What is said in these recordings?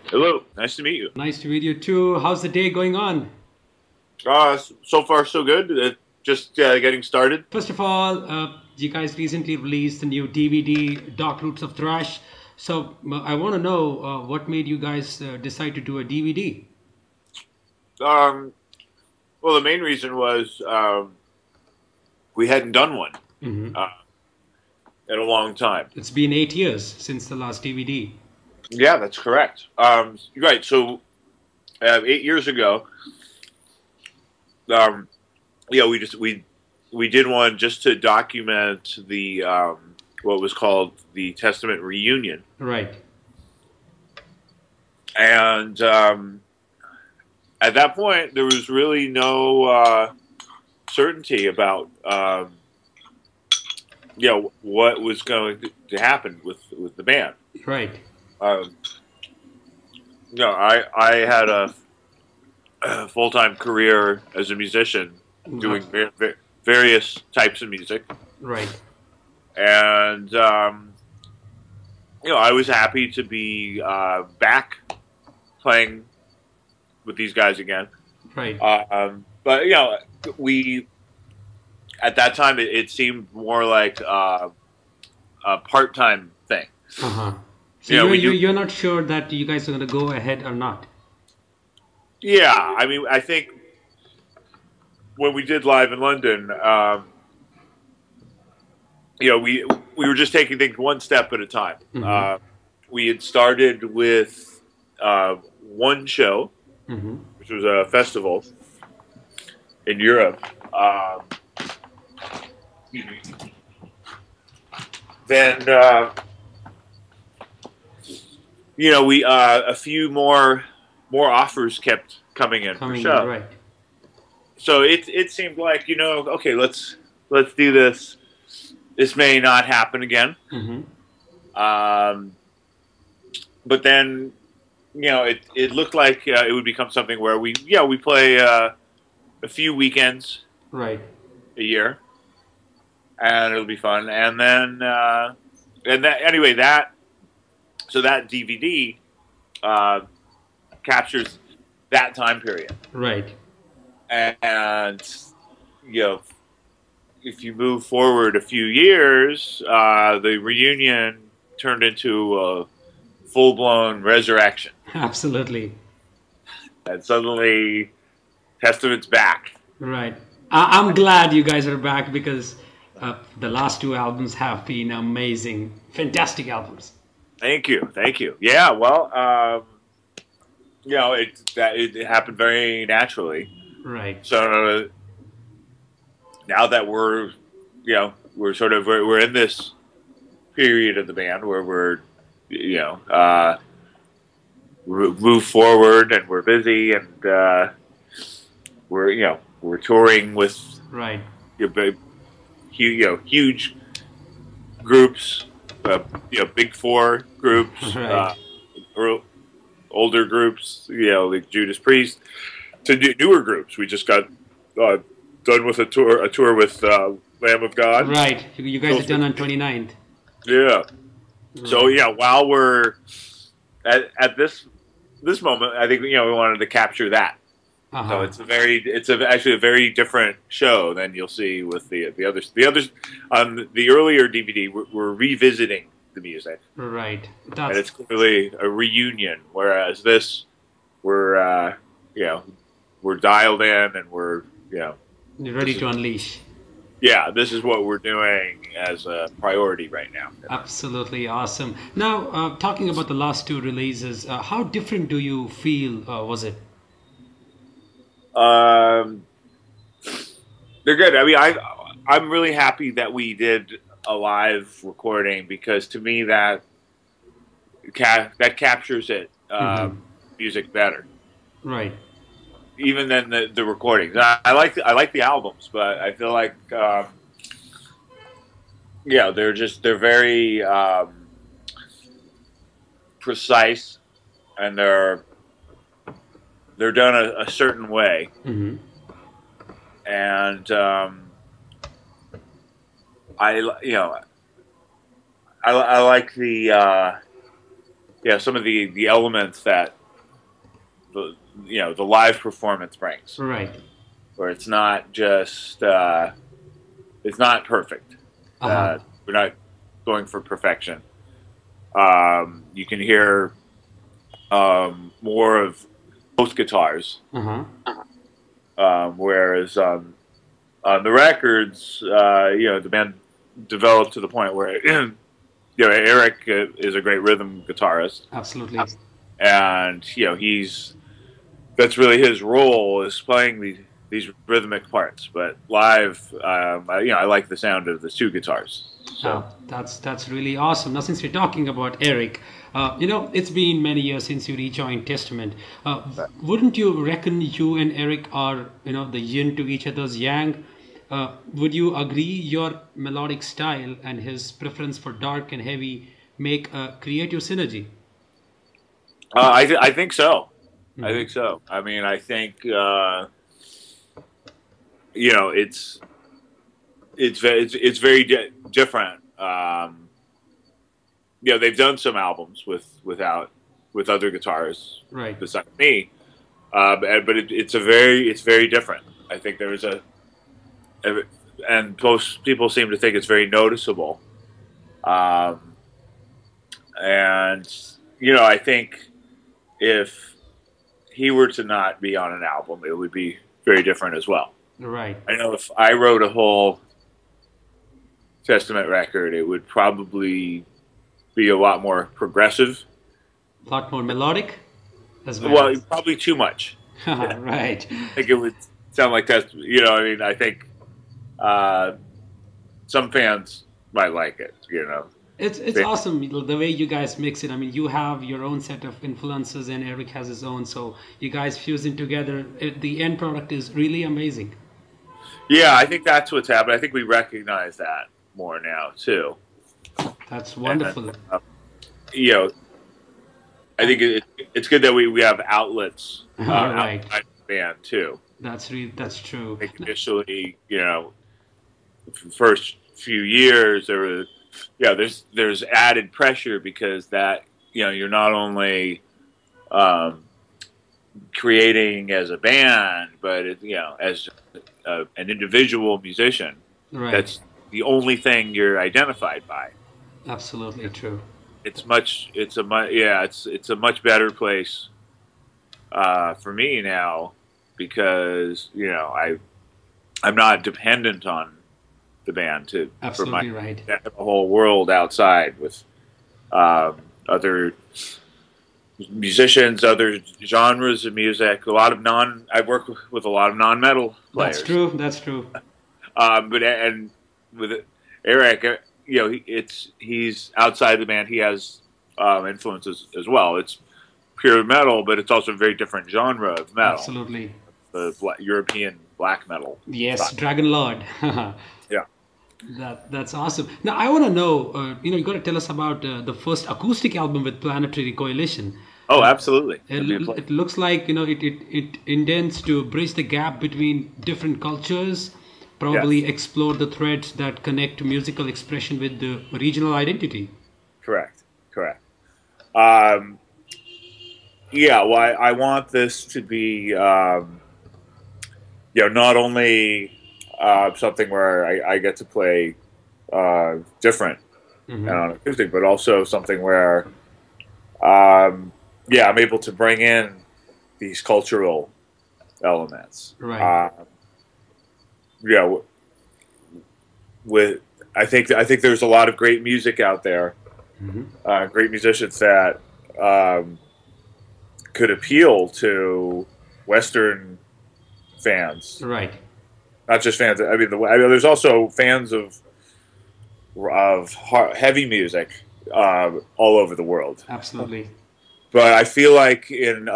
Hello, nice to meet you. Nice to meet you too. How's the day going on? So far so good. Just getting started. First of all, you guys recently released the new DVD, Dark Roots of Thrash. So I want to know what made you guys decide to do a DVD? Um, well, the main reason was we hadn't done one Hmm. uh, in a long time. It's been 8 years since the last DVD. Yeah, that's correct. Right. So 8 years ago, um, yeah, we did one just to document the what was called the Testament reunion, Right, and at that point there was really no certainty about what was going to happen with the band. right. Um, I had a full time career as a musician, doing various types of music, Right, and I was happy to be back playing with these guys again. right. But we at that time it seemed more like a part time thing. Uh-huh. So You know, you're, we you're, do. you're not sure that you guys are going to go ahead or not? Yeah, I mean, I think when we did live in London, we were just taking things one step at a time. Mm-hmm. We had started with one show, Mm-hmm. which was a festival in Europe. Then we a few more offers kept coming in for Coming in, show. right. So it seemed like okay, let's do this. This may not happen again. Mm-hmm. Um, but then it looked like it would become something where we play a few weekends Right. a year, and it'll be fun. And then and that anyway that so that DVD uh, captures that time period. Right. And you know, if you move forward a few years, the reunion turned into a full blown resurrection, Absolutely. and suddenly Testament's back. Right. I'm glad you guys are back because the last two albums have been amazing, fantastic albums. Thank you. Yeah, well, it happened very naturally. Right. So now that we're in this period of the band where we're you know move forward and we're busy and we're touring with Right. big, huge groups, big four groups, Right. or older groups, like Judas Priest, to newer groups. We just got uh, done with a tour with Lamb of God. Right. You guys are done on 29th. Yeah. So Right. while we're at this moment, I think we wanted to capture that. So Uh-huh. actually a very different show than you'll see with the others. The others on the earlier DVD, we're revisiting the music, Right. and That's it's clearly a reunion. Whereas this, we're we're dialed in, and ready this is to unleash. this is what we're doing as a priority right now. Absolutely awesome. Now, talking about the last two releases, how different do you feel was it? Um, they're good. I mean, I'm really happy that we did a live recording because to me that captures it Hmm. music better, Right. even than the recordings. I like the albums, but I feel like they're very precise, and they're done a certain way, Hmm. and I I like the yeah, some of the elements that the the live performance brings, Right. where it's not just it's not perfect. Uh-huh. We're not going for perfection. You can hear more of most guitars, Uh-huh. whereas on the records, the band developed to the point where Eric is a great rhythm guitarist, Absolutely. and that's really his role is playing these rhythmic parts. But live, I like the sound of the two guitars. So That's really awesome. Now, since we're talking about Eric, it's been many years since you rejoined Testament. Wouldn't you reckon you and Eric are, the yin to each other's yang? Would you agree your melodic style and his preference for dark and heavy make a creative synergy? I think so. I Hmm. think so. I mean, I think it's very different. They've done some albums with other guitarists Right. besides me, but it's very different. I think there's and most people seem to think it's very noticeable. Um, and I think if he were to not be on an album, it would be very different as well. Right. I know if I wrote a whole Testament record, it would probably be a lot more progressive. A lot more melodic as well. Well, probably too much. Right. I think it would sound like that. I mean, I think uh, some fans might like it. It's awesome the way you guys mix it. I mean, you have your own set of influences, and Eric has his own. So you guys fusing together, the end product is really amazing. Yeah, I think that's what's happened. I think we recognize that more now too. That's And wonderful. you know, I think it's good that we have outlets Right. outside the band too. That's true. Like initially, first few years there was there's added pressure because that you're not only um, creating as a band, but as an individual musician. Right. That's the only thing you're identified by. Absolutely true. It's a much better place for me now because I'm not dependent on the band for my Absolutely right. the whole world outside with other musicians, other genres of music. I work with a lot of non-metal players. That's true. That's true. And with Eric, he's outside the band. He has influences as well. It's pure metal, but it's also a very different genre of metal, Absolutely. the European black metal. Yes, style. Dragon Lord. Yeah. That's awesome. Now I want to know. You got to tell us about the first acoustic album with Planetary Coalition. Oh, absolutely. It looks like it intends to bridge the gap between different cultures, probably Yes. explore the threads that connect musical expression with the regional identity. Correct. Um, yeah, well, I want this to be, not only something where I get to play different and on acoustic, but also something where, I'm able to bring in these cultural elements. Right. With I think there's a lot of great music out there, great musicians that could appeal to Western fans, Right. not just fans. I mean, there's also fans of heavy music all over the world. Absolutely. But I feel like in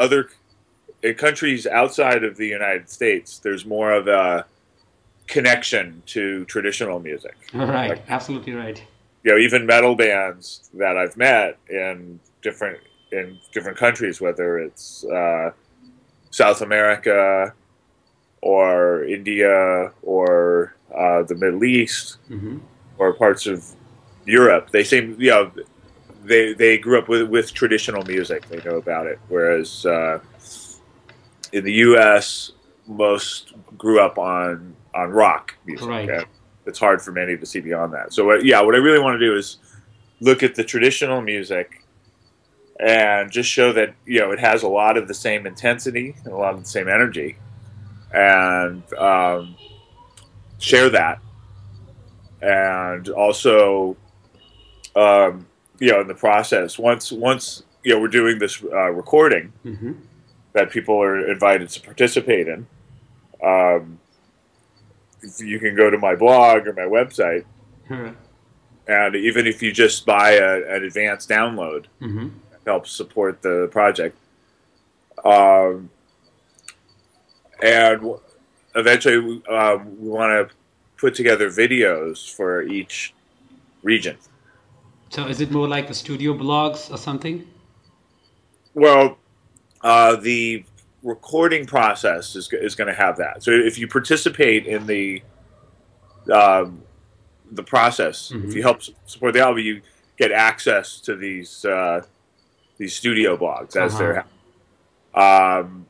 countries outside of the United States, there's more of a connection to traditional music. Right. Like, Absolutely right. even metal bands that I've met in different countries, whether it's South America or India or the Middle East or parts of Europe, they seem they grew up with traditional music. They know about it, whereas in the U.S., most grew up on rock music. Right. It's hard for many to see beyond that. So yeah, what I really want to do is look at the traditional music and just show that it has a lot of the same intensity and a lot of the same energy, and share that, and also in the process, once we're doing this recording Mm-hmm. that people are invited to participate in. You can go to my blog or my website, and even if you just buy an advanced download, Mm-hmm. it helps support the project. And eventually, we want to put together videos for each region. So is it more like a studio blogs or something? Well, the recording process is going to have that. So if you participate in the process, Mm-hmm. if you help support the album, you get access to these studio blogs as they're happening.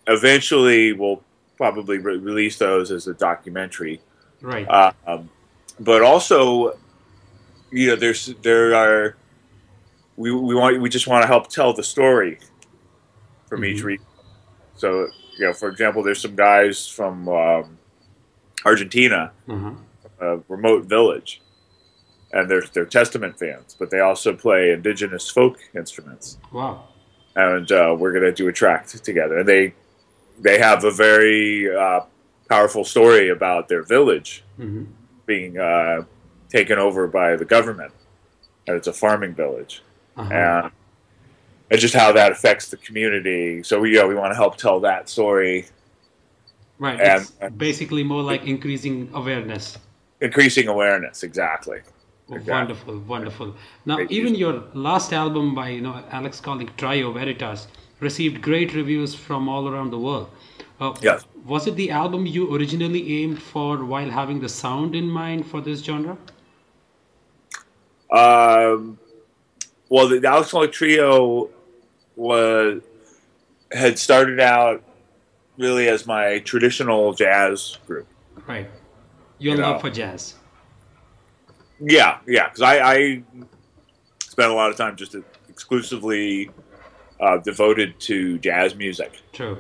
Eventually, we'll probably release those as a documentary. Right. But also, we just want to help tell the story from each region. So, for example, there's some guys from Argentina, a remote village, and they're Testament fans, but they also play indigenous folk instruments. Wow. And we're going to do a track together. And they have a very powerful story about their village being taken over by the government, and it's a farming village. And just how that affects the community. So we want to help tell that story. Right. And It's basically more like increasing awareness. Increasing awareness, exactly. Wonderful, wonderful. Now, even your last album by Alex Skolnick, Trio Veritas, received great reviews from all around the world. Yes. Was it the album you originally aimed for while having the sound in mind for this genre? Well, the Alex Skolnick Trio had started out really as my traditional jazz group. Right. Your love for jazz. Yeah, because I spent a lot of time just exclusively devoted to jazz music. True.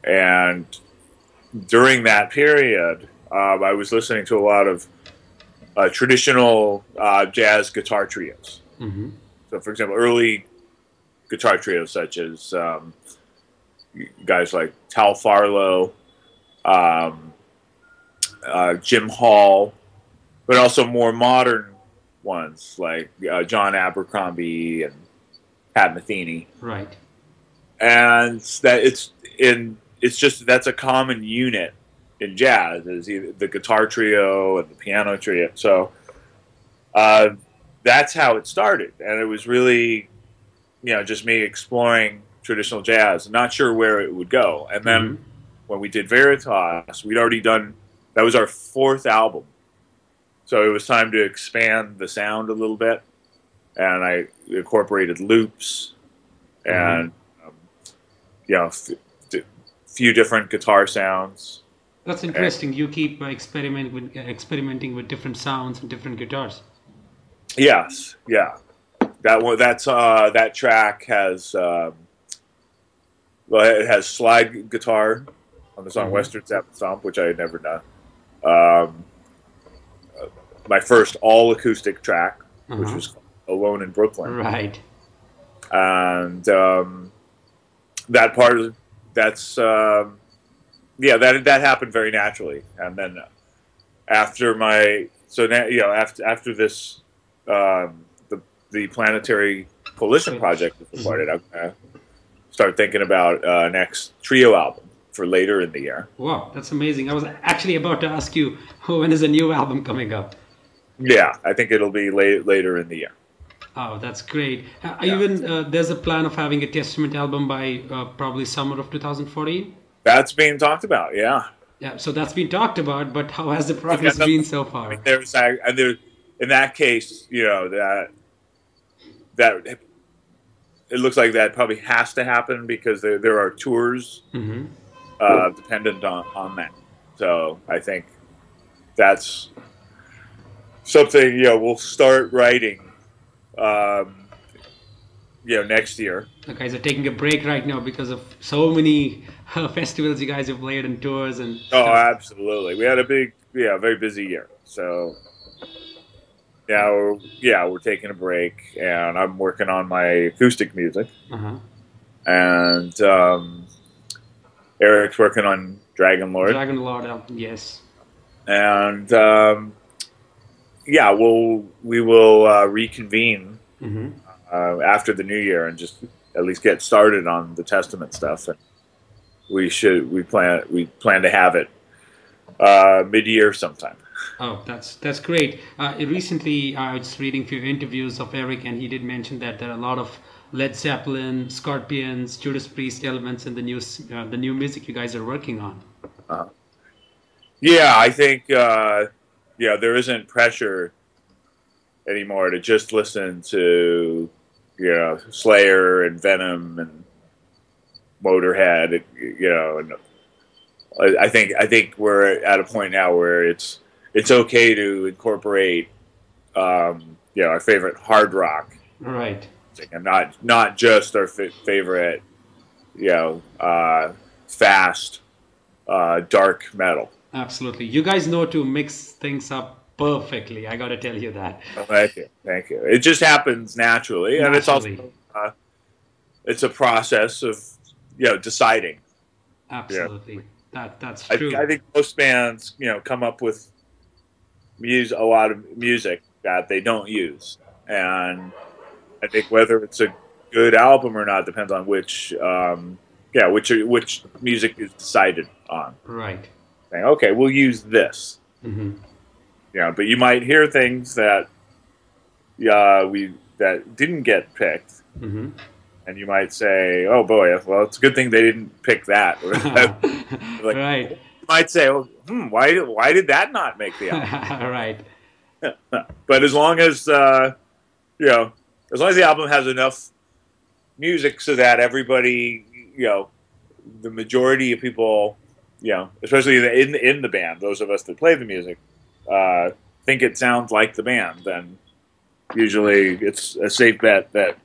And during that period, I was listening to a lot of traditional jazz guitar trios. Mm-hmm. So, for example, early guitar trios such as guys like Tal Farlow, Jim Hall, but also more modern ones like John Abercrombie and Pat Metheny. Right. And that that's a common unit in jazz, is either the guitar trio and the piano trio. So that's how it started, and it was really just me exploring traditional jazz, not sure where it would go. And then when we did Veritas, we'd already done, that was our fourth album, so it was time to expand the sound a little bit, and I incorporated loops and a few different guitar sounds. That's interesting. You keep experimenting with different sounds and different guitars. Yes, yeah. That track has it has slide guitar on the song Western Zap and Stomp, which I had never done. My first all acoustic track, which was called Alone in Brooklyn. Right. And that part, that happened very naturally. And then after this, the Planetary Coalition project was started, I started thinking about next trio album for later in the year. Wow, that's amazing. I was actually about to ask you, when is a new album coming up? Yeah, I think it'll be later in the year. Oh, that's great. Even there's a plan of having a Testament album by probably summer of 2014? That's being talked about, yeah. Yeah, so that's been talked about, but how has the progress been so far? In that case, that it looks like that probably has to happen because there are tours Hmm. dependent on that. So I think that's something we'll start writing um, next year. You guys are taking a break right now because of so many festivals you guys have played and tours and Oh, stuff. absolutely. We had a very busy year. So we're taking a break, and I'm working on my acoustic music, Uh-huh. and Eric's working on Dragon Lord, Dragon Lord, yes. and we will reconvene Hmm. after the new year and just at least get started on the Testament stuff. And we plan to have it mid-year sometime. Oh, that's great. Recently, I was reading a few interviews of Eric, and he did mention that there are a lot of Led Zeppelin, Scorpions, Judas Priest elements in the new music you guys are working on. Uh, yeah, I think there isn't pressure anymore to just listen to Slayer and Venom and Motorhead. And I think we're at a point now where it's okay to incorporate our favorite hard rock, Right. and not just our favorite fast dark metal. Absolutely. You guys know to mix things up perfectly. I got to tell you that. Oh, thank you. It just happens naturally, and it's Naturally. also it's a process of deciding. Absolutely. That's I true. think most bands come up with a lot of music that they don't use, and I think whether it's a good album or not depends on which music is decided on. Right. Saying, okay, we'll use this. Hmm. But you might hear things that that didn't get picked, Hmm. and you might say, "Oh boy, well, it's a good thing they didn't pick that." Like, Right. you might say, "Oh, why did that not make the album?" Right. But as long as as long as the album has enough music so that everybody, the majority of people, especially in the band, those of us that play the music, think it sounds like the band, then usually it's a safe bet that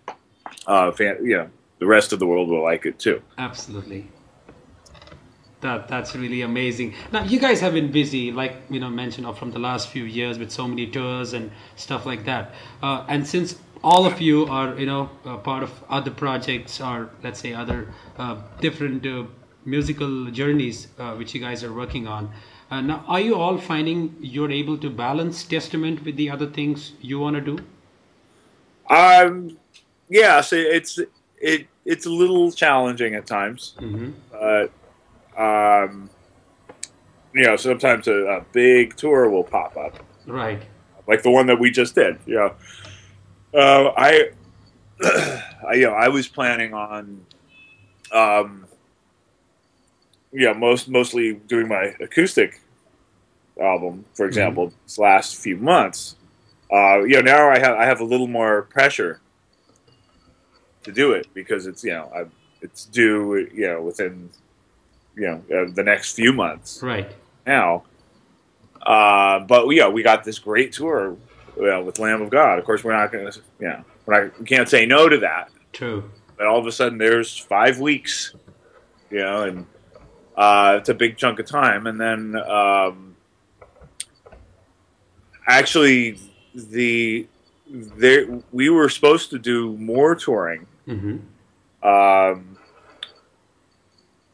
the rest of the world will like it too. Absolutely. That's really amazing. Now you guys have been busy, like mentioned from the last few years with so many tours and stuff like that. And since all of you are part of other projects or let's say other different musical journeys which you guys are working on. Now, are you all finding you're able to balance Testament with the other things you want to do? Yeah, so it's a little challenging at times, Hmm. but sometimes a big tour will pop up, Right. like the one that we just did. I I was planning on mostly doing my acoustic album, for Hmm. example, this last few months. Now I have a little more pressure to do it because it's due within the next few months Right. now. But we got this great tour with Lamb of God. Of course, we're not going to we can't say no to that. True. But all of a sudden, there's 5 weeks, and it's a big chunk of time. And then actually, we were supposed to do more touring. Hmm.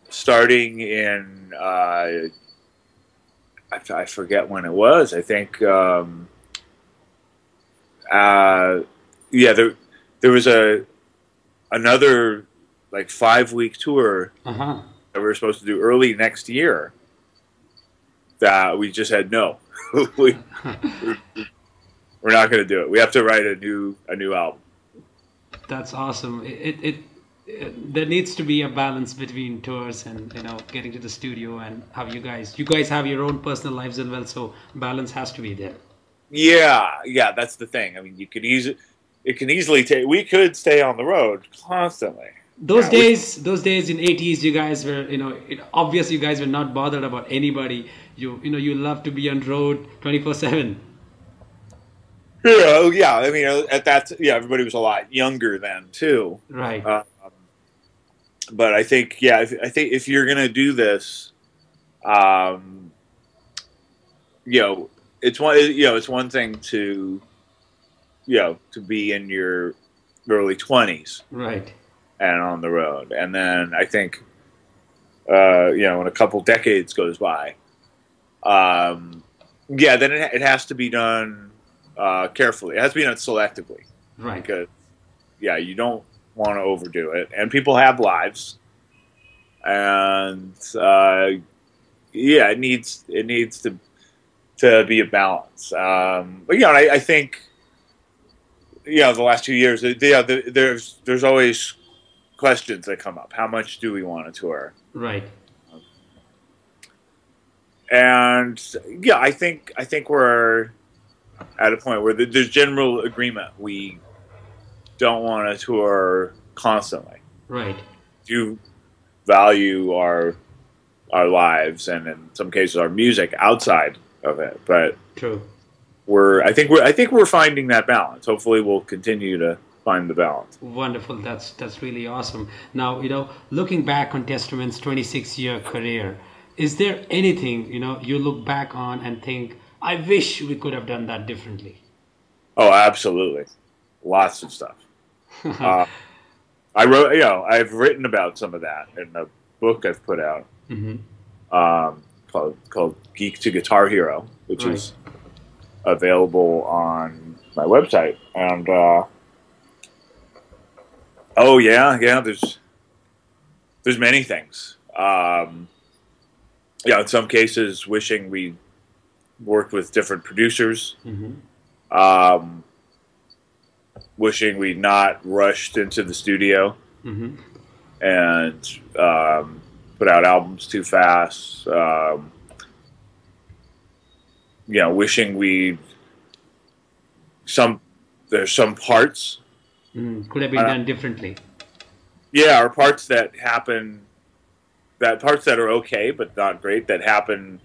Starting in I forget when it was. I think there was another like 5 week tour Uh-huh. that we were supposed to do early next year that we just had no. we, we're not going to do it. We have to write a new album. That's awesome. There needs to be a balance between tours and getting to the studio and how you guys have your own personal lives as well. So balance has to be there. Yeah, that's the thing. I mean, you could it can easily take. We could stay on the road constantly. Those days in '80s, you guys were, obvious you guys were not bothered about anybody. You love to be on road 24/7. Yeah. I mean, at that, yeah, everybody was a lot younger then too. Right. But I think, yeah, I think if you're gonna do this, um, it's one thing to, to be in your early 20s Right. and on the road, and then I think, when a couple decades goes by, then it has to be done carefully. It has to be done selectively, Right. because, you don't want to overdo it, and people have lives, and it needs to be a balance. But I think the last 2 years, there's always questions that come up. How much do we want to tour? Right. And I think we're at a point where there's general agreement. We don't want to tour constantly. Right. Do value our lives, and in some cases our music outside of it. But True. I think we're finding that balance. Hopefully, we'll continue to find the balance. Wonderful. That's really awesome. Now, looking back on Testament's 26-year career, is there anything, you look back on and think, I wish we could have done that differently? Oh, absolutely. Lots of stuff. I wrote, I've written about some of that in a book I've put out, called Geek to Guitar Hero, which is available on my website. And there's many things. In some cases, wishing we worked with different producers. Wishing we'd not rushed into the studio and put out albums too fast. Wishing there's some parts could have been done differently. Yeah, or parts that are okay but not great, that happen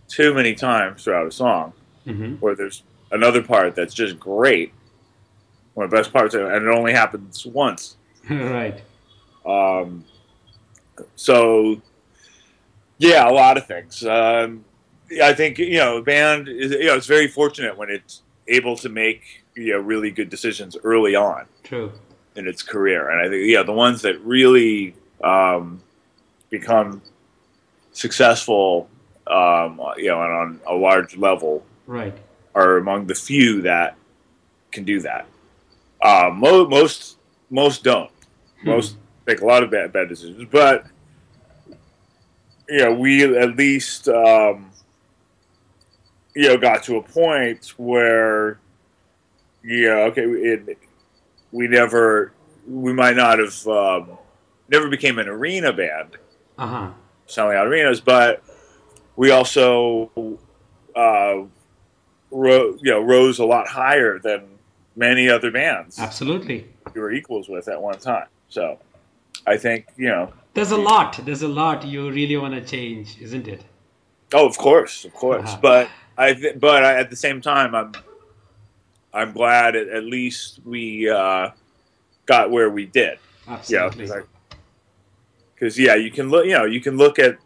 too many times throughout a song, where there's another part that's just great. One of the best parts, and it only happens once. Right. So, a lot of things. I think a band is it's very fortunate when it's able to make really good decisions early on. True. In its career, and I think the ones that really become successful, and on a large level, right, are among the few that can do that. Most don't. Most make a lot of bad decisions, but we at least got to a point where we might not have never became an arena band, selling out arenas, but we also rose a lot higher than many other bands. Absolutely. We were equals with at one time. So I think, there's a lot you really want to change, isn't it? Oh, of course. But at the same time, I'm glad at least we got where we did. Absolutely. Because you can look at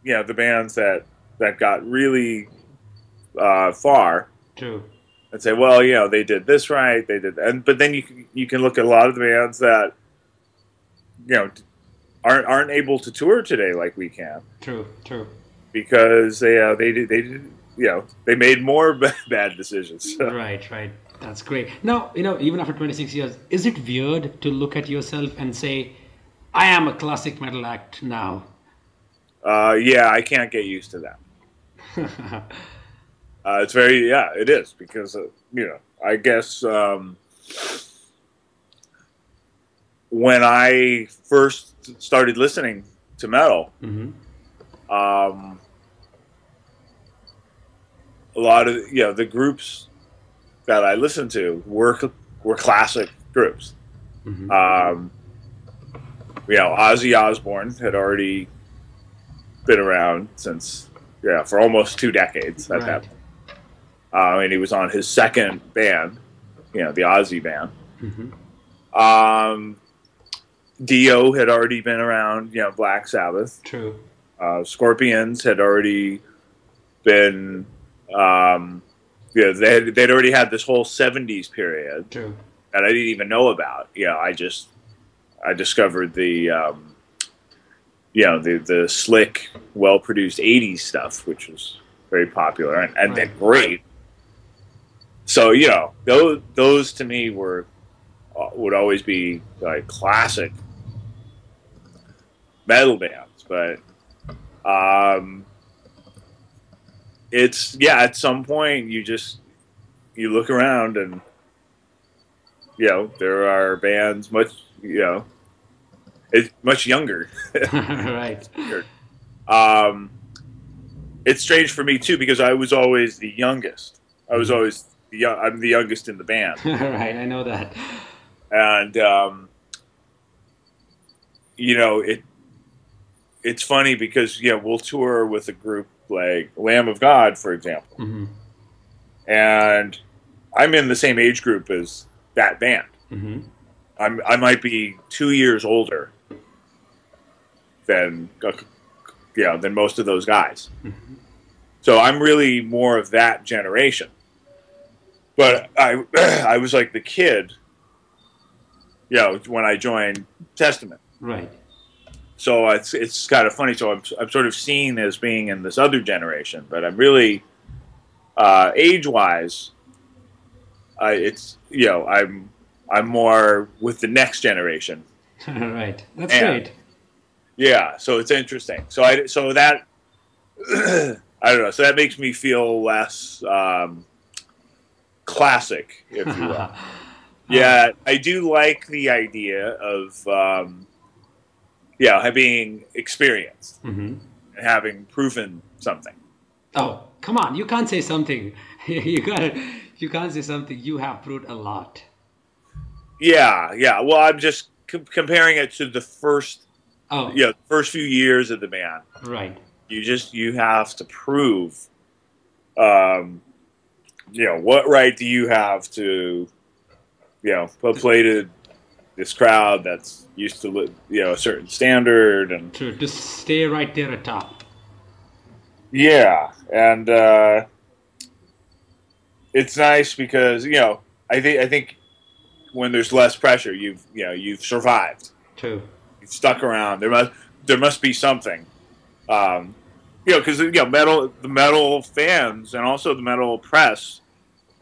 the bands that got really far. True. And say, well, they did this right, they did that. But then you can look at a lot of the bands that aren't able to tour today like we can. True. Because they made more bad decisions. So. Right. That's great. Now, even after 26 years, is it weird to look at yourself and say, I am a classic metal act now? I can't get used to that. It's very, it is, because, I guess when I first started listening to metal, a lot of, the groups that I listened to were classic groups. Hmm. Ozzy Osbourne had already been around since for almost 2 decades at that Right. point. And he was on his second band, the Ozzy band. Hmm. Um, Dio had already been around, Black Sabbath. True. Scorpions had already been, they'd already had this whole 70s period True. that I didn't even know about. I discovered the slick, well-produced 80s stuff, which was very popular and Right. great. So, those to me would always be like classic metal bands. But at some point you look around and, there are bands it's much younger. Right. It's strange for me too because I was always the youngest. I was always I'm the youngest in the band, Right. I know that. and it's funny because we'll tour with a group like Lamb of God, for example, Hmm. and I'm in the same age group as that band. Hmm. I might be 2 years older than most of those guys. Hmm. So I'm really more of that generation. But I was like the kid, when I joined Testament. Right. So it's kind of funny. So I'm sort of seen as being in this other generation, but I'm really age wise, I'm more with the next generation. Right. That's And, great. Yeah, so it's interesting. So that I don't know. So that makes me feel less classic, if you will. Yeah, I do like the idea of being experienced Hmm. and having proven something. Oh, come on. You can't say something. You can't say something. You have proved a lot. Yeah. Well, I'm just comparing it to the first, Oh, first few years of the band. right. You have to prove, what right do you have to, play to this crowd that's used to, a certain standard and True. To stay right there at top. and it's nice because I think when there's less pressure, you've survived. True. You've stuck around. There must be something. Because the metal fans and also the metal press,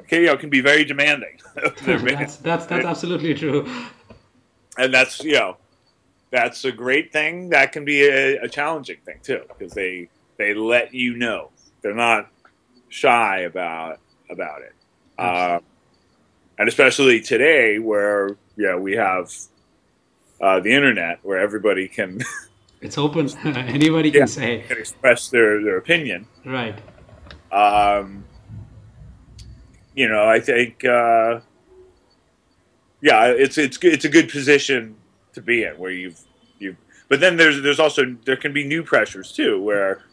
can be very demanding of their bands. That's absolutely true. And that's a great thing. That can be a challenging thing too, because they let you know. They're not shy about it. And especially today, where we have the internet, where everybody can It's open. Anybody can say. can express their opinion. Right. I think it's a good position to be in, where you've. But then there's also there can be new pressures too, where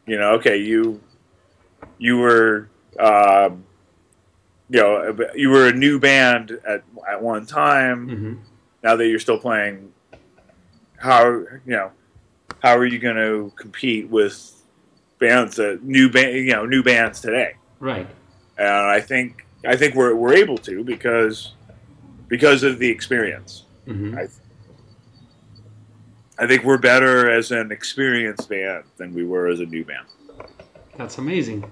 you were you were a new band at one time. Hmm. Now that you're still playing, how are you going to compete with bands new bands today? Right. And I think we're able to because of the experience. Hmm. I think we're better as an experienced band than we were as a new band. That's amazing.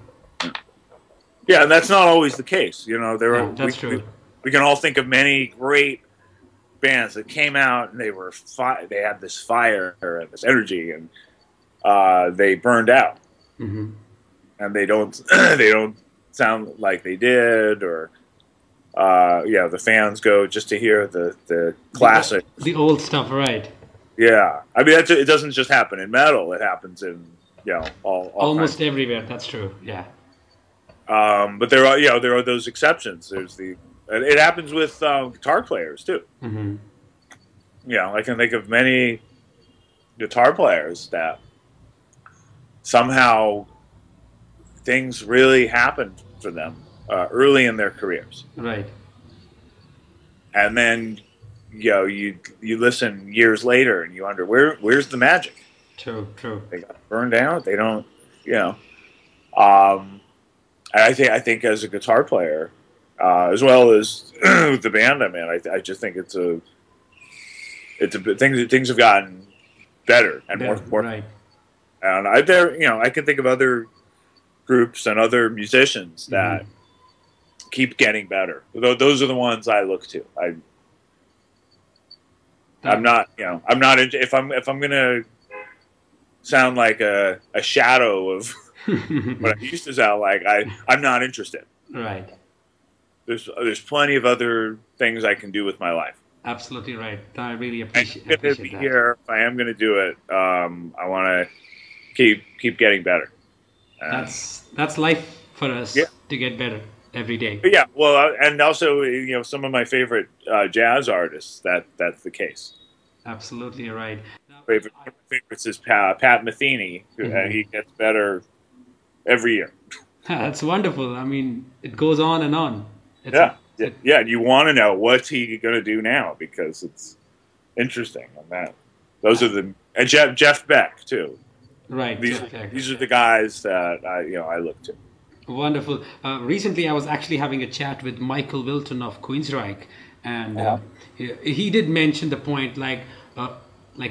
Yeah, and that's not always the case. That's true. We can all think of many great bands that came out and they had this fire and this energy, and they burned out, Hmm. and they don't sound like they did, or the fans go just to hear the classic. The old stuff, right? Yeah, I mean it doesn't just happen in metal; it happens in all Almost kinds. everywhere. That's true. Yeah. But there are those exceptions. It happens with guitar players too. Hmm. I can think of many guitar players that somehow things really happened for them early in their careers, Right. and then you listen years later and you wonder where's the magic? True. True. They got burned out. They don't, Um, and I think as a guitar player, as well as with the band I'm in, I just think things have gotten better and more. Right. And I can think of other groups and other musicians that keep getting better. Those are the ones I look to. I'm not if I'm gonna sound like a shadow of what I used to sound like, I'm not interested. Right. There's plenty of other things I can do with my life. Absolutely right. I really I'm appreciate going to be that. here. If I am going to do it, I want to keep getting better. That's life for us, Yeah. to get better every day. Yeah, well, and also some of my favorite jazz artists. That's the case. Absolutely right. Now, One of my favorites is Pat Metheny. He gets better every year. That's wonderful. I mean, it goes on and on. Yeah. And you want to know what's he going to do now because it's interesting. And those are and Jeff Beck too. Right. These are the guys that I look to. Wonderful. Recently, I was actually having a chat with Michael Wilton of Queensryche, and he did mention the point, like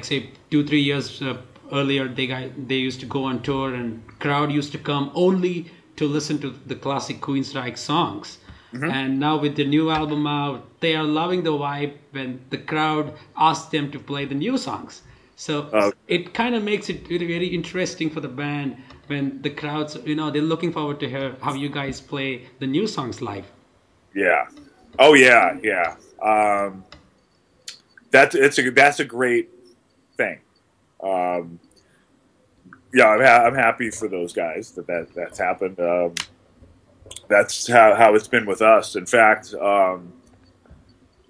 say 2-3 years earlier, they used to go on tour, and crowd used to come only to listen to the classic Queensryche songs. Mm-hmm. And now with the new album out, they are loving the vibe when the crowd asks them to play the new songs. So it kind of makes it very, very interesting for the band when the crowds, they're looking forward to hear how you guys play the new songs live. Yeah. Oh yeah. That's a great thing. I'm happy for those guys that's happened. That's how it's been with us. In fact,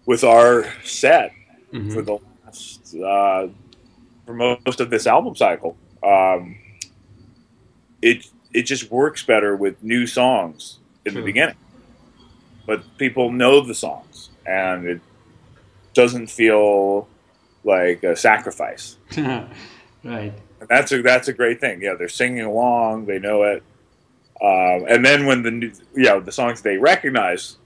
with our set for the last for most of this album cycle, it just works better with new songs in the beginning. But people know the songs, and it doesn't feel like a sacrifice. Right. And that's a great thing. Yeah, they're singing along, they know it. And then when the songs they recognize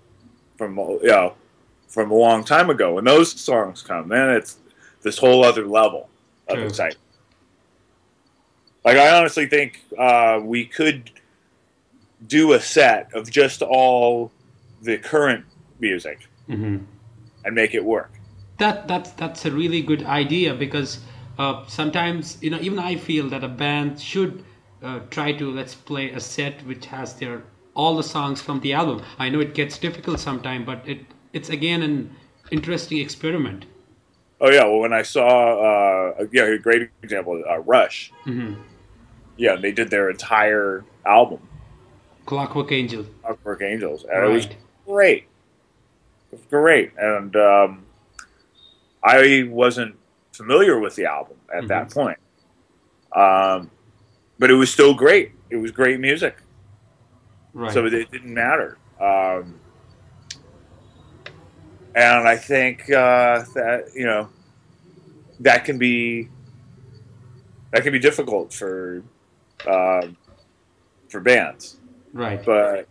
from a long time ago, when those songs come, then it's this whole other level of excitement. Like, I honestly think we could do a set of just all the current music and make it work. That's a really good idea, because sometimes even I feel that a band should try to let's play a set which has all the songs from the album. I know it gets difficult sometimes, but it's again an interesting experiment. Oh yeah, well, when I saw a great example, Rush. Yeah, they did their entire album, Clockwork Angels. And it was great. It was great, and I wasn't familiar with the album at that point. But it was still great. It was great music. Right. So it didn't matter. And I think that that can be difficult for bands. Right. But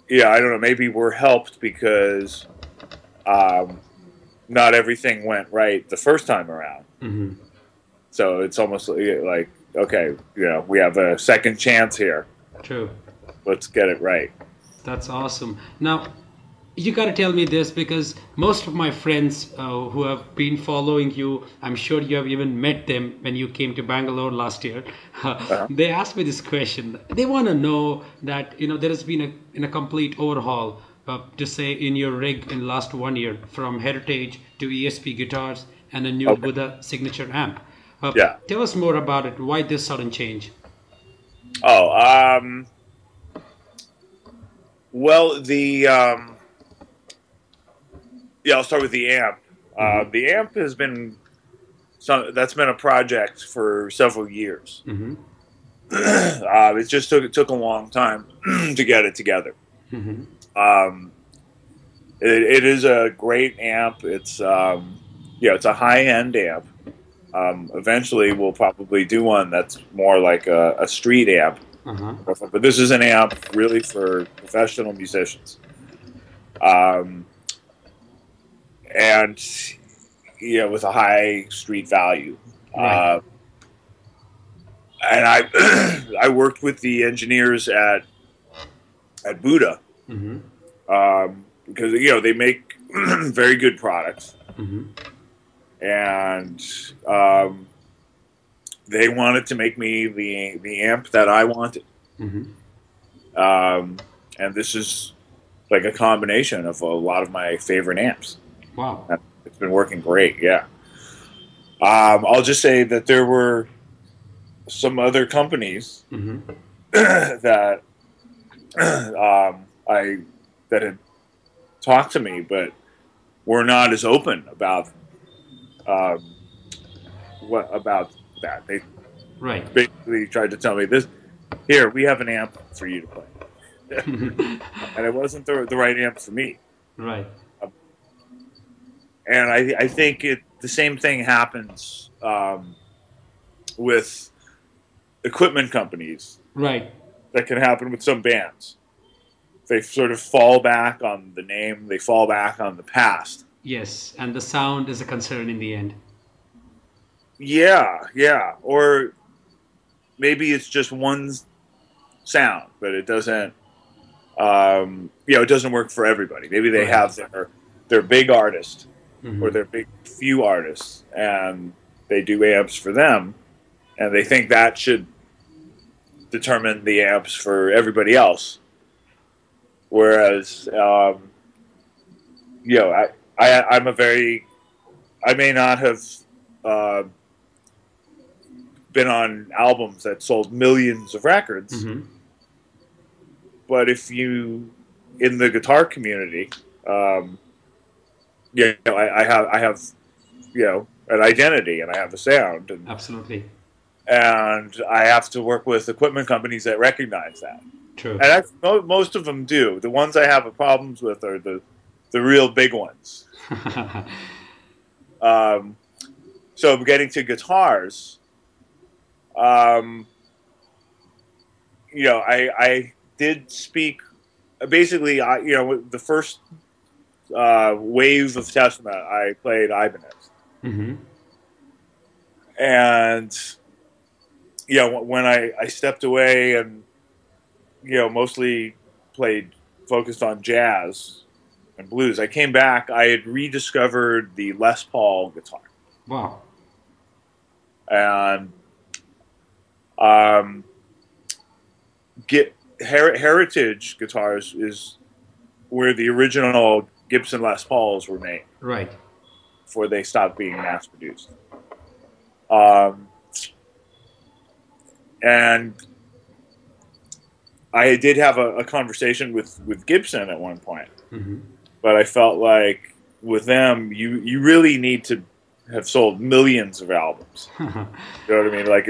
yeah, I don't know. Maybe we're helped because not everything went right the first time around. So it's almost like, okay, we have a second chance here. True. Let's get it right. That's awesome. Now, you got to tell me this, because most of my friends who have been following you, I'm sure you have even met them when you came to Bangalore last year. They asked me this question. They want to know that, there has been a complete overhaul, to say, in your rig in the last 1 year, from Heritage to ESP guitars and a new Buddha signature amp. Yeah. Tell us more about it. Why this sudden change? Well, yeah, I'll start with the amp. Mm-hmm. The amp has been that's been a project for several years. Mm-hmm. It just took a long time to get it together. Mm-hmm. Um, it is a great amp. It's yeah, it's a high end amp. Eventually, we'll probably do one that's more like a street amp. Uh-huh. But this is an amp really for professional musicians. Um, and yeah, with a high street value. Right. And I I worked with the engineers at Buddha Mm-hmm. because they make very good products, Mm-hmm. and they wanted to make me the amp that I wanted. Mm-hmm. And this is like a combination of a lot of my favorite amps. Wow. It's been working great. Yeah. I'll just say that there were some other companies Mm-hmm. that I that had talked to me, but were not as open about um, what about that. They Right. basically tried to tell me this. Here, we have an amp for you to play, and it wasn't the right amp for me. Right. And I think the same thing happens with equipment companies. Right. That can happen with some bands. They sort of fall back on the name. They fall back on the past. Yes, and the sound is a concern in the end. Yeah, yeah. Or maybe it's just one sound, but it doesn't. It doesn't work for everybody. Maybe they Right. have their big artist Mm-hmm. or their big few artists, and they do amps for them, and they think that should determine the amps for everybody else. Whereas, I'm a very, I may not have uh, been on albums that sold millions of records, Mm-hmm. but if you, in the guitar community, I have, an identity and I have a sound, Absolutely. and I have to work with equipment companies that recognize that. True. And most of them do. The ones I have problems with are the real big ones. So getting to guitars, I did speak. Basically, the first wave of Testament, I played Ibanez, Mm-hmm. and when I stepped away and mostly focused on jazz and blues. I came back. I had rediscovered the Les Paul guitar, Wow. and Heritage guitars is where the original Gibson Les Pauls were made Right. before they stopped being mass produced. And I did have a conversation with Gibson at one point, Mm-hmm. but I felt like with them, you really need to have sold millions of albums. You know what I mean? Like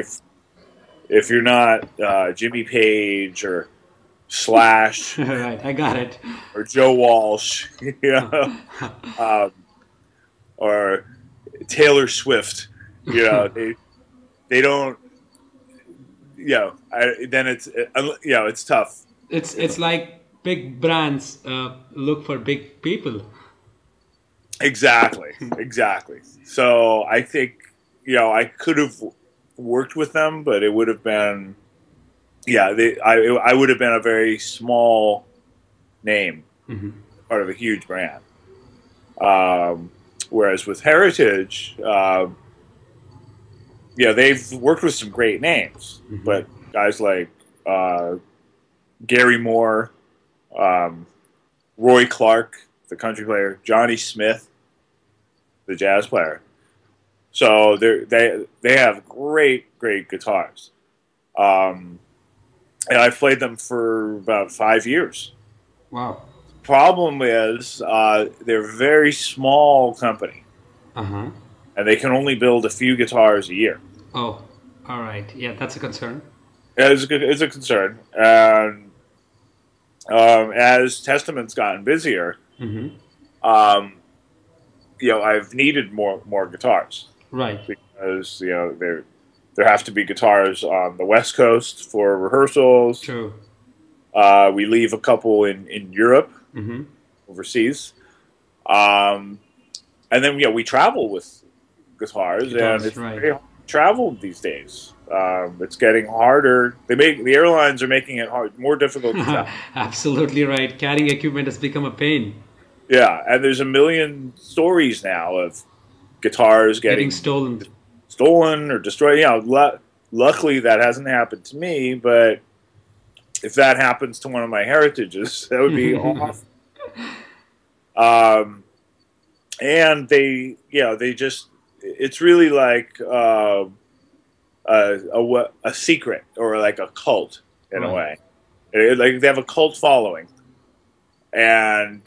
if you're not Jimmy Page or Slash Right. I got it. or Joe Walsh, or Taylor Swift, they don't. Then it's tough. It's like big brands look for big people. Exactly. So I think I could have worked with them, but it would have been I would have been a very small name, Mm-hmm. part of a huge brand. Whereas with Heritage, they've worked with some great names, Mm-hmm. but guys like Gary Moore, Roy Clark, the country player, Johnny Smith, the jazz player. So they have great guitars, and I've played them for about 5 years. Wow. Problem is, they're a very small company, Uh huh. and they can only build a few guitars a year. Oh, all right. Yeah, that's a concern. It's a concern, and as Testament's gotten busier, Mm-hmm. um, I've needed more guitars Right. because there have to be guitars on the West Coast for rehearsals. True. We leave a couple in Europe, Mm-hmm. overseas, um, and then we travel with guitars, and Guitars. it's Right. very hard to travel these days. It's getting harder. The airlines are making it more difficult to travel. Absolutely right. Carrying equipment has become a pain. Yeah, and there's a million stories now of guitars Getting getting stolen. stolen or destroyed. Luckily that hasn't happened to me, but if that happens to one of my heritages, that would be awful. Um, and they just, it's really like a secret or like a cult in a Right. way. Like they have a cult following, and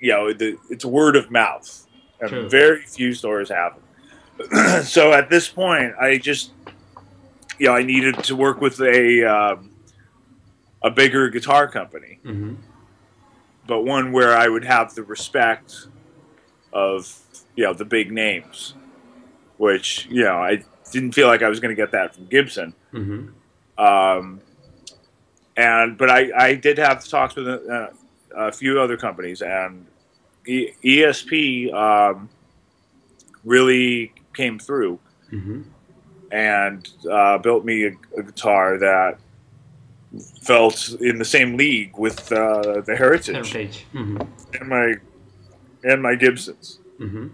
it's word of mouth, and True. very few stores have it. So at this point, I just I needed to work with a bigger guitar company, Mm-hmm. but one where I would have the respect of the big names, which I didn't feel like I was going to get that from Gibson. Mm-hmm. Um, but I did have talks with a few other companies, and ESP really came through Mm-hmm. and built me a guitar that felt in the same league with the Heritage Heritage. Mm-hmm. and my Gibsons. Mm-hmm.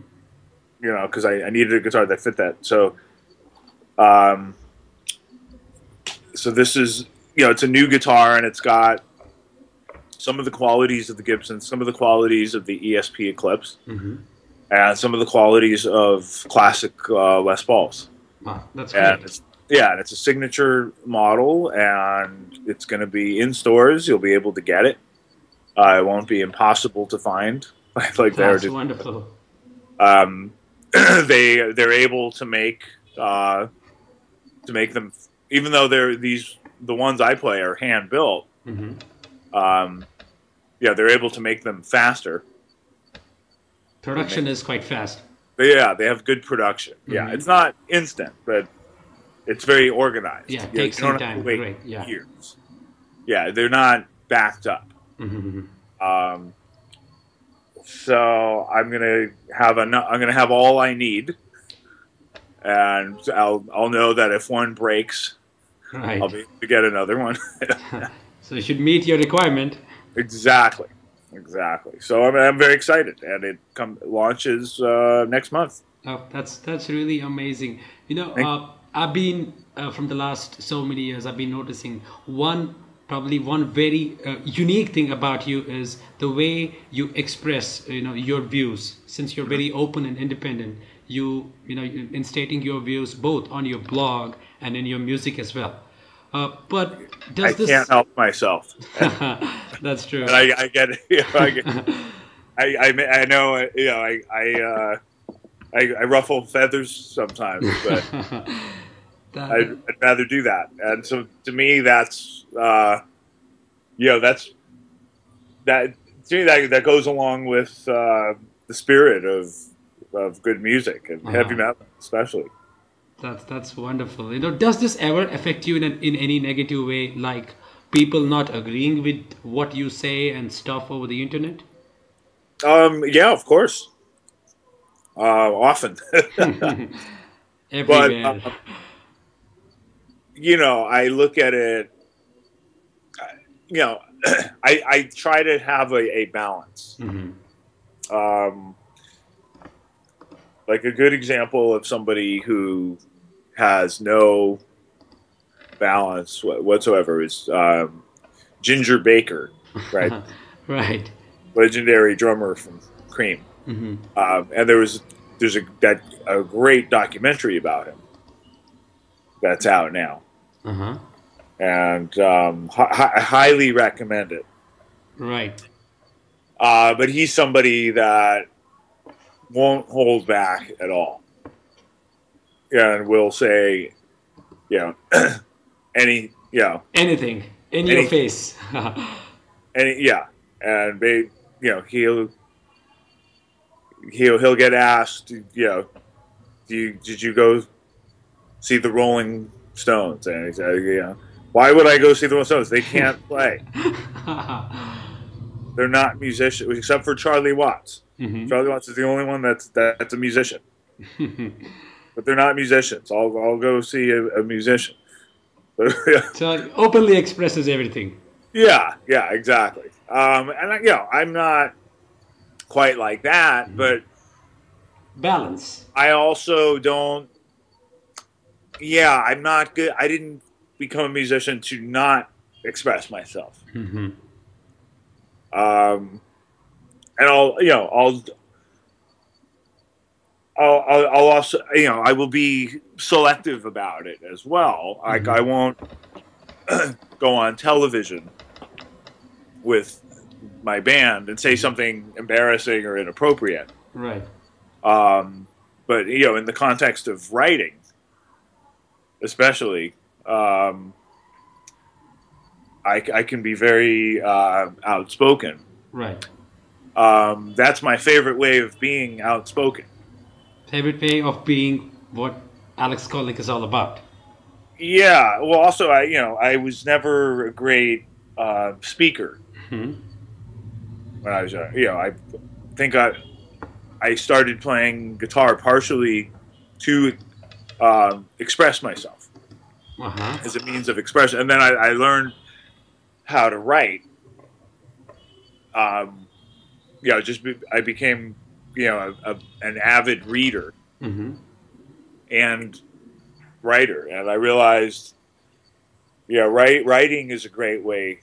Because I needed a guitar that fit that. Um, so this is it's a new guitar, and it's got some of the qualities of the Gibson, some of the qualities of the ESP Eclipse, Mm-hmm. and some of the qualities of classic Les Pauls. Wow, that's And great. it's a signature model, and it's going to be in stores. You'll be able to get it. It won't be impossible to find, like they That's are. wonderful. They're able to make them, even though the ones I play are hand built. Mm-hmm. They're able to make them faster. Production is quite fast. They have good production. Yeah, Mhm. it's not instant, but it's very organized. Yeah, it You takes don't some have to time. wait Great. Yeah. years. Yeah, they're not backed up. Mm-hmm. So I'm gonna have all I need, and I'll know that if one breaks, Right. I'll be able to get another one. So you should meet your requirement. Exactly. So I'm very excited, and it launches next month. Oh, that's really amazing. I've been from the last so many years. I've been noticing probably one very unique thing about you is the way you express, your views. Since you're very open and independent, in stating your views both on your blog and in your music as well. But I can't help myself. That's true. And I get it. I know. I ruffle feathers sometimes, but I'd rather do that. And so to me, that's that goes along with the spirit of good music and heavy metal, especially. That's wonderful. Does this ever affect you in any negative way, like people not agreeing with what you say and stuff over the internet? Yeah, of course. Often. But Everywhere. I look at it. I try to have a balance. Mm-hmm. Like a good example of somebody who has no balance whatsoever is Ginger Baker, right? Right. Legendary drummer from Cream. Mm-hmm. And there's a great documentary about him that's out now, Uh-huh. and I highly recommend it. Right. But he's somebody that won't hold back at all. Yeah, and will say, you know, anything in your face. And they, he'll get asked, did you go see the Rolling Stones? And he said, why would I go see the Rolling Stones? They can't play. They're not musicians, except for Charlie Watts. Mm-hmm. Charlie Watts is the only one that's a musician. But they're not musicians. I'll go see a musician. So openly expresses everything. Yeah, exactly. And I'm not quite like that, Mm-hmm. but Balance. I also don't. Yeah, I'm not good. I didn't become a musician to not express myself. Mm-hmm. And I'll also, I will be selective about it as well. Like, I won't go on television with my band and say something embarrassing or inappropriate. Right. But, in the context of writing, especially, I can be very outspoken. Right. That's my favorite way of being outspoken. Favorite way of being what Alex Skolnick is all about. Yeah. Well, also, I was never a great speaker Mm-hmm. when I was young. I think I started playing guitar partially to express myself as a means of expression, and then I learned how to write. I became an avid reader and writer, and I realized writing is a great way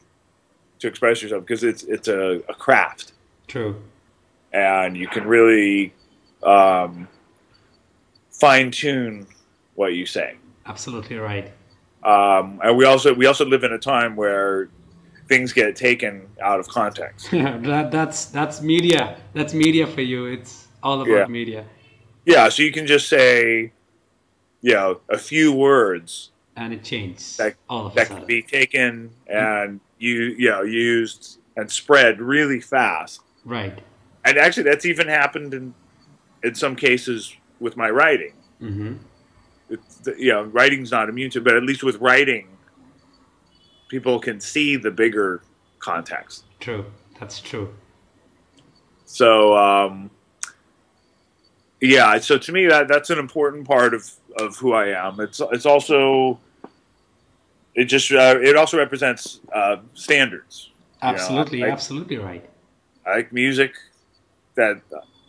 to express yourself because it's a craft. True. And you can really fine tune what you say. Absolutely right. And we also live in a time where things get taken out of context. That's media. That's media for you. It's all about media. Yeah, so you can just say, a few words, and it changes. That can be taken and used and spread really fast. Right. And actually, that's even happened in some cases with my writing. Mm-hmm. Writing's not immune to it, but at least with writing, people can see the bigger context. True. That's true. So, so to me, that's an important part of who I am. It's also, it also represents standards. Absolutely, absolutely right. I like music that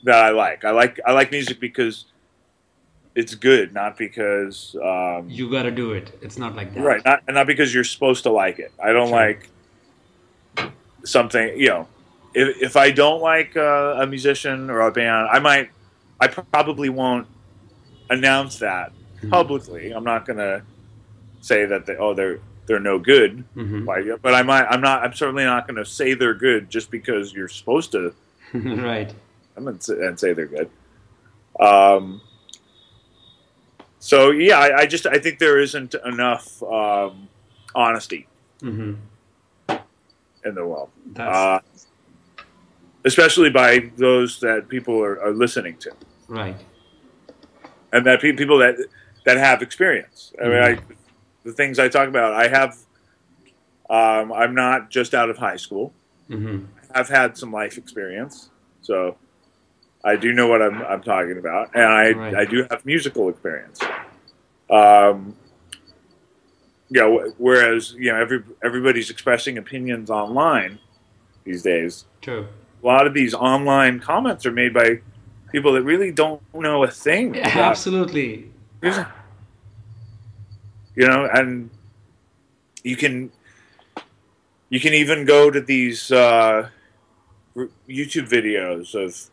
I like. I like music because it's good, not because you got to do it. It's not like that, right? Not because you're supposed to like it. I don't like something. If I don't like a musician or a band, I probably won't announce that publicly. I'm not gonna say that they're no good, but I'm certainly not gonna say they're good just because you're supposed to. Right. I'm gonna say they're good. So I think there isn't enough honesty in the world, especially by those that people are listening to, right? And that people that have experience. I mean, the things I talk about, I have. I'm not just out of high school. I've had some life experience, so I do know what I'm talking about, and I do have musical experience. Whereas everybody's expressing opinions online these days. True. A lot of these online comments are made by people that really don't know a thing. Absolutely. And you can even go to these YouTube videos of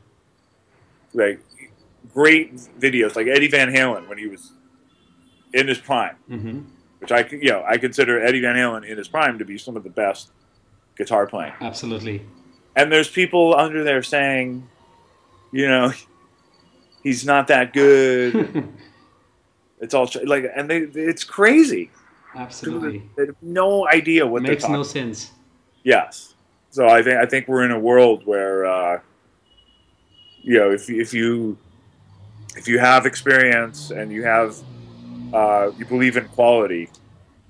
like great videos, like Eddie Van Halen when he was in his prime, which I consider Eddie Van Halen in his prime to be some of the best guitar playing. Absolutely. and there's people under there saying, you know, he's not that good. It's all like, and it's crazy. Absolutely. They have no idea what Makes they're talking. no sense. Yes. So I think we're in a world where you know, if you have experience and you believe in quality,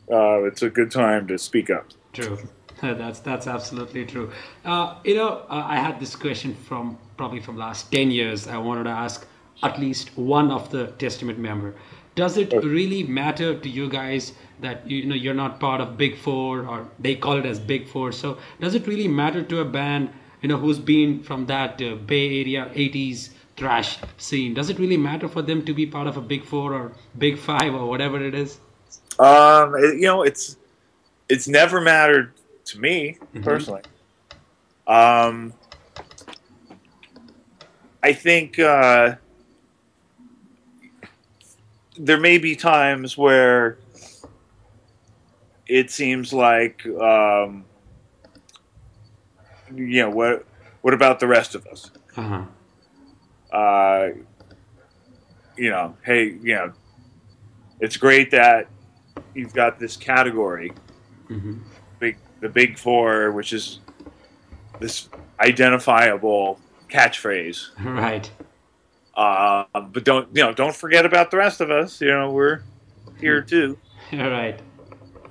it's a good time to speak up. True. That's absolutely true. I had this question from probably from last 10 years. I wanted to ask at least one of the Testament member. Does it really matter to you guys that you're not part of Big Four, or they call it as Big Four? So does it really matter to a band who's been from that Bay Area 80s thrash scene? Does it really matter for them to be part of a Big Four or Big Five or whatever it is? It's never mattered to me personally. I think there may be times where it seems like, what about the rest of us? Hey, it's great that you've got this category, the Big Four, which is this identifiable catchphrase, right? But don't forget about the rest of us. We're here too. Right.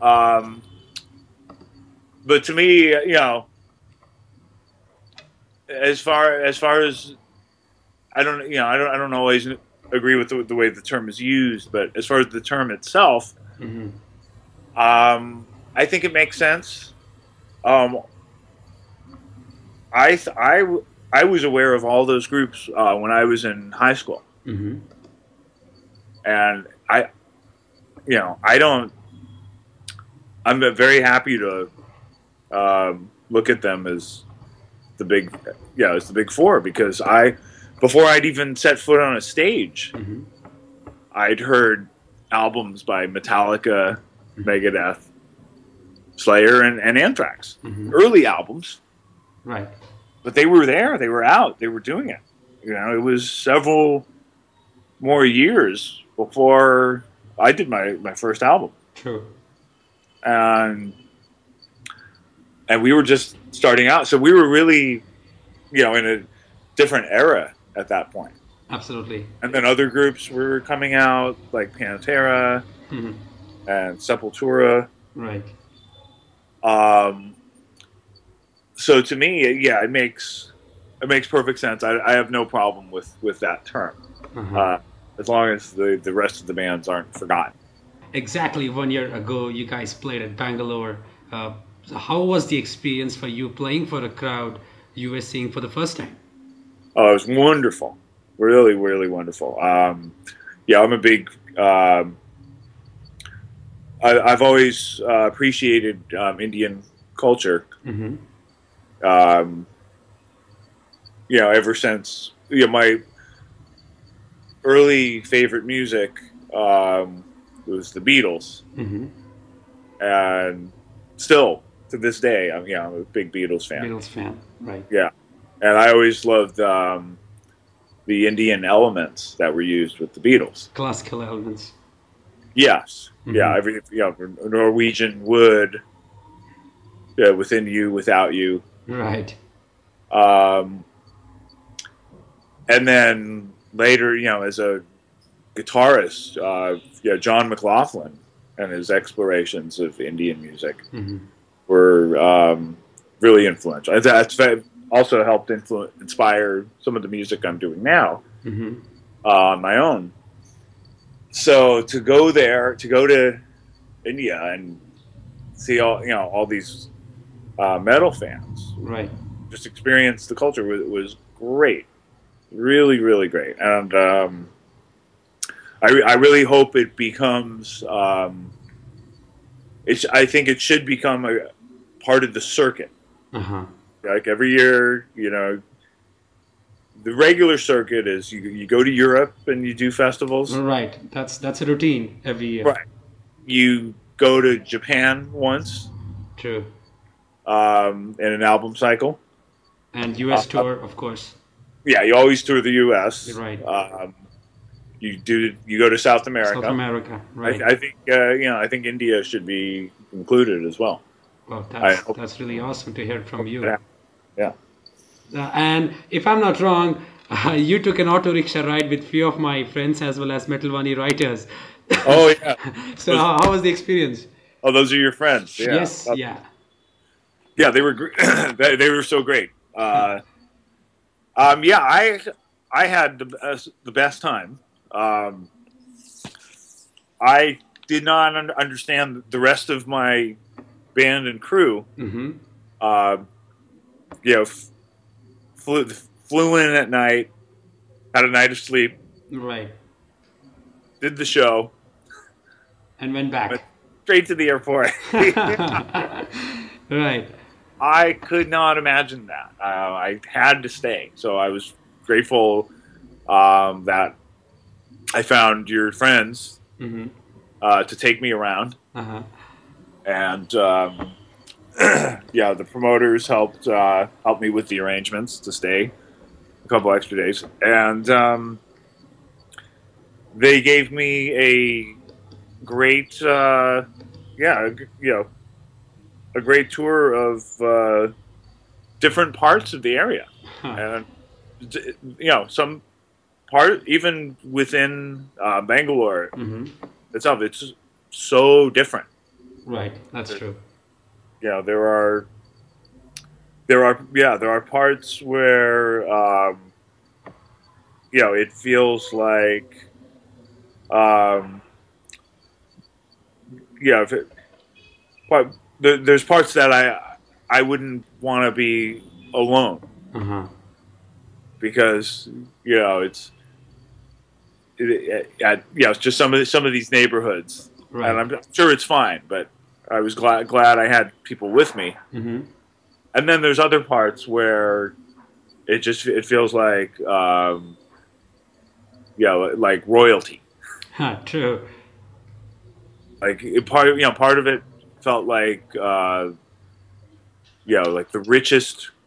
But to me, as far as I don't always agree with the way the term is used, but as far as the term itself, I think it makes sense. I was aware of all those groups when I was in high school, and I'm very happy to look at them as the Big Four, because before I'd even set foot on a stage, I'd heard albums by Metallica, Megadeth, Slayer, and Anthrax. Early albums. Right. But they were there. They were out. They were doing it. It was several more years before I did my first album. True. And we were just starting out. So we were really, in a different era at that point. Absolutely. And then other groups were coming out, like Pantera and Sepultura. Right. So to me, it makes perfect sense. I have no problem with that term, as long as the rest of the bands aren't forgotten. Exactly 1 year ago, you guys played at Bangalore. So how was the experience for you playing for a crowd you were seeing for the first time? Oh, it was wonderful. Really, really wonderful. I'm a big... I've always appreciated Indian culture. Ever since my early favorite music was the Beatles, and still to this day, I'm a big Beatles fan. Beatles fan, right? Yeah, and I always loved the Indian elements that were used with the Beatles. Classical elements. Yes. Yeah. Norwegian wood. Within you, without you. Right. And then later, as a guitarist, John McLaughlin and his explorations of Indian music were really influential. That's also helped inspire some of the music I'm doing now on my own. So to go to India and see all these metal fans, right? Just experience the culture was great, really, really great, and I really hope it becomes. I think it should become a part of the circuit. Like every year, the regular circuit is you go to Europe and you do festivals. Right. That's a routine every year. Right. You go to Japan once. True. In an album cycle. And US tour, of course. Yeah, you always tour the U.S. Right. You go to South America. South America, right. I think I think India should be included as well. Well, I hope that's really awesome to hear from you. that. Yeah. And if I'm not wrong, you took an auto rickshaw ride with few of my friends as well as Metal Wani writers. Oh yeah. So how was the experience? Oh, those are your friends. Yeah. Yes, yeah. Yeah, they were they were so great. Yeah, I had the best time. I did not understand the rest of my band and crew. Mm-hmm. You know, flew in at night, had a night of sleep, Right. did the show, And went back. went straight to the airport. Right. I could not imagine that. I had to stay, so I was grateful that I found your friends Mm-hmm. to take me around, Uh-huh. and yeah, the promoters helped me with the arrangements to stay a couple extra days, and they gave me a great, a great tour of different parts of the area, Huh. and some part even within Bangalore Mm-hmm. itself, it's so different. Right. That's true. There are parts where it feels like if it, but there's parts that I wouldn't want to be alone, Uh-huh. because it's just some of these neighborhoods, Right. and I'm sure it's fine, but I was glad I had people with me. Mm-hmm. And then there's other parts where it feels like like royalty. Huh, true. Like part of it felt like like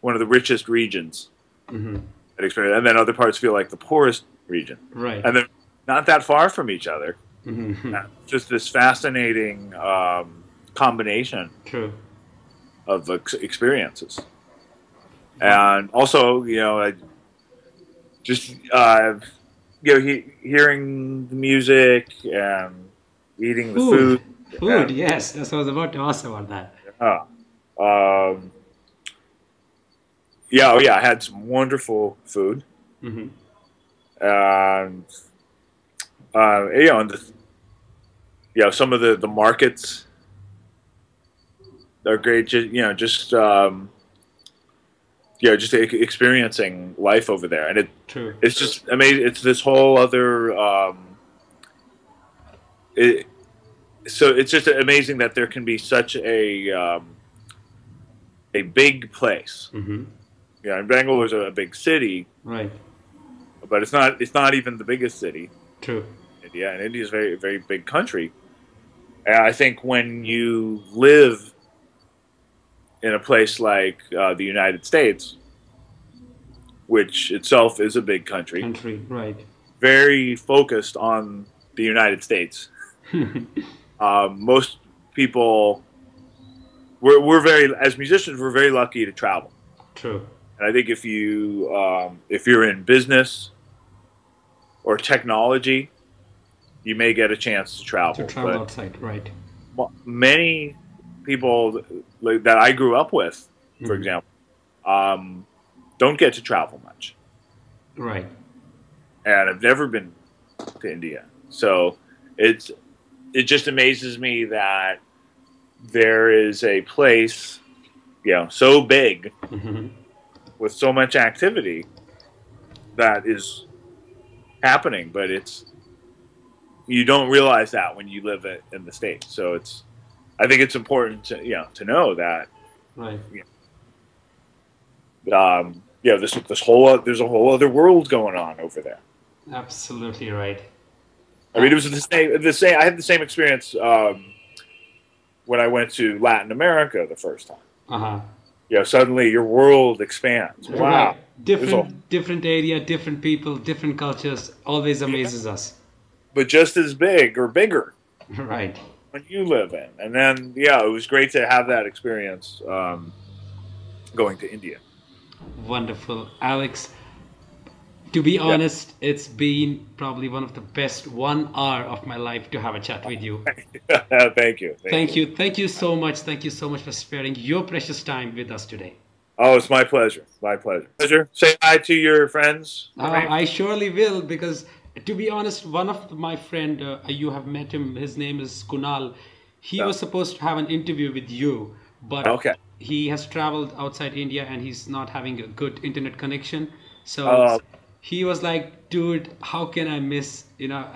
one of the richest regions Mm-hmm. that experience, and then other parts feel like the poorest region, Right. and they're not that far from each other. Mm-hmm. Just this fascinating combination True. of experiences, and also I just hearing the music and eating the food. Food, yes. That's what I was about to ask about that. I had some wonderful food, Mm-hmm. and some of the markets are great. Just experiencing life over there, and True. it's just amazing. It's this whole other. So it's just amazing that there can be such a big place. Mm-hmm. Yeah, and Bangalore is a big city, Right. but it's not even the biggest city True. in India, and India is a very, very big country. And I think when you live in a place like the United States, which itself is a big country, Right. very focused on the United States. Most people, we're very, as musicians, we're very lucky to travel. True. And I think if you're in business or technology, you may get a chance to travel. To travel outside, right. Many people that I grew up with, for Mhm. example, don't get to travel much. Right. And I've never been to India. So it just amazes me that there is a place, so big Mm-hmm. with so much activity that is happening, but you don't realize that when you live in the States. So I think it's important to know that Right. there's a whole other world going on over there. Absolutely right. I mean, it was the same. I had the same experience when I went to Latin America the first time. Uh-huh. suddenly your world expands. Wow. Right. It was all, Different area, different people, different cultures always yeah, amazes us. but just as big or bigger Right. when you live in. And then, yeah, it was great to have that experience going to India. Wonderful. Alex, to be Yeah. honest, it's been probably one of the best 1 hour of my life to have a chat with you. Thank you. Thank Thank you. you. Thank you so much. Thank you so much for sparing your precious time with us today. Oh, it's my pleasure. My pleasure. Pleasure. Say hi to your friends for me. I surely will because, to be honest, one of my friend, you have met him. His name is Kunal. He No. was supposed to have an interview with you, but Okay. he has traveled outside India and he's not having a good internet connection. So Uh, he was like, "Dude, how can I miss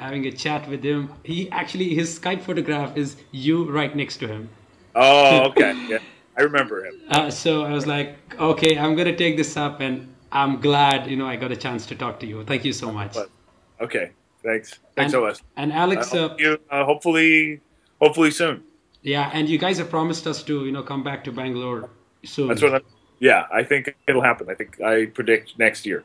having a chat with him?" He actually his Skype photograph is you right next to him. oh, okay. Yeah. I remember him. So I was like, okay, I'm gonna take this up, and I'm glad I got a chance to talk to you. Thank you so much. But, okay. Thanks. Thanks, And Owais. and Alex, I'll see you hopefully soon. yeah, and you guys have promised us to come back to Bangalore That's soon. what I'm, yeah, I think it'll happen. I predict next year.